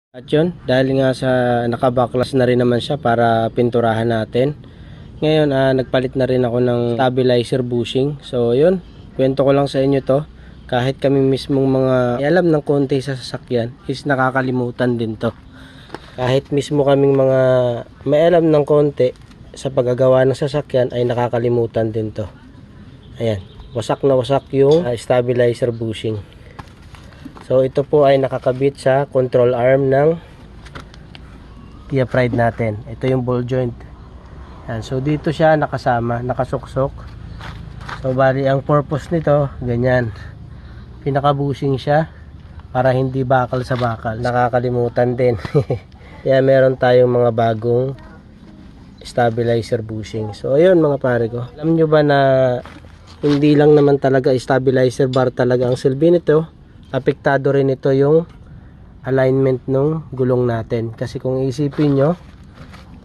At yun, dahil nga sa nakabaklas na rin naman siya para pinturahan natin. Ngayon, nagpalit na rin ako ng stabilizer bushing. So yun, kwento ko lang sa inyo to. Kahit kami mismong mga alam ng konti sa sasakyan is nakakalimutan din to. Kahit mismo kaming mga may alam ng konti sa paggagawa ng sasakyan ay nakakalimutan din to. Ayan, wasak na wasak yung stabilizer bushing. So ito po ay nakakabit sa control arm ng Kia Pride natin. Ito yung ball joint. Yan. So dito siya nakasama, nakasuksok. So bali ang purpose nito, ganyan. Pinaka-bushing siya para hindi bakal sa bakal. Nakakalimutan din. Kaya meron tayong mga bagong stabilizer bushing. So ayun mga pare ko. Alam nyo ba na hindi lang naman talaga stabilizer bar talaga ang silbi nito? Apektado rin ito yung alignment ng gulong natin. Kasi kung isipin nyo,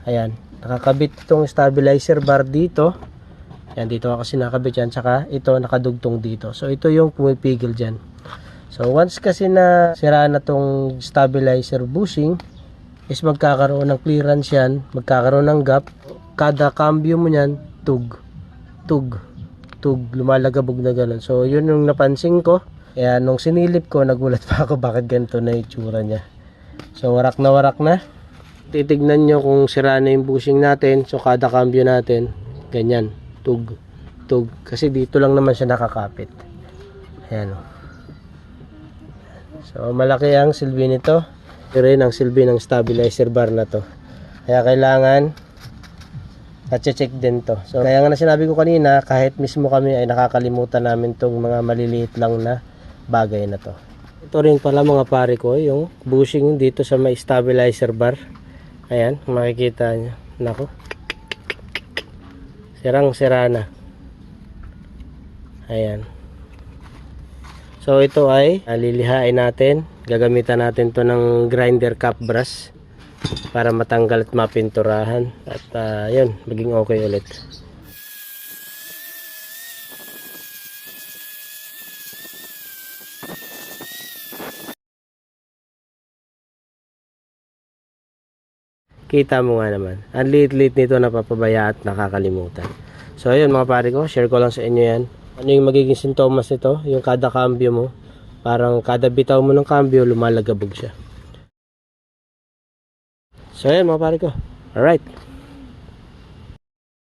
ayan, nakakabit itong stabilizer bar dito. Yan, dito kasi nakakabit yan. Tsaka ito nakadugtong dito. So ito yung pumipigil dyan. So once kasi na sira na tong stabilizer bushing, is magkakaroon ng clearance yan, magkakaroon ng gap. Kada cambio mo yan, tug, lumalagabog na ganun. So yun yung napansin ko. Kaya nung sinilip ko, nagulat pa ako bakit ganito na itsura niya. So warak na. Titignan nyo kung sira na yung bushing natin. So kada cambio natin, ganyan, tug. Kasi dito lang naman siya nakakapit. Ayan o. So malaki ang silbi nito. Ito rin ang silbi ng stabilizer bar na to. Kaya kailangan check din to. So kaya nga na sinabi ko kanina, kahit mismo kami ay nakakalimutan namin tong mga maliliit lang na bagay na to. Ito rin pala mga pare ko yung bushing dito sa may stabilizer bar. Ayan, makikita nyo. Nako, sirang-sira na. Ayan. So ito ay lilihain natin. Gagamitan natin to ng grinder cap brush para matanggal at mapinturahan. At yun, maging okay ulit. Kita mo nga naman, ang liit-liit nito napapabaya at nakakalimutan. So ayun mga pare ko, share ko lang sa inyo yan. Ano yung magiging sintomas nito? Yung kada cambio mo, parang kada bitaw mo ng cambio, lumalagabog siya. So ayun mga pare ko, alright.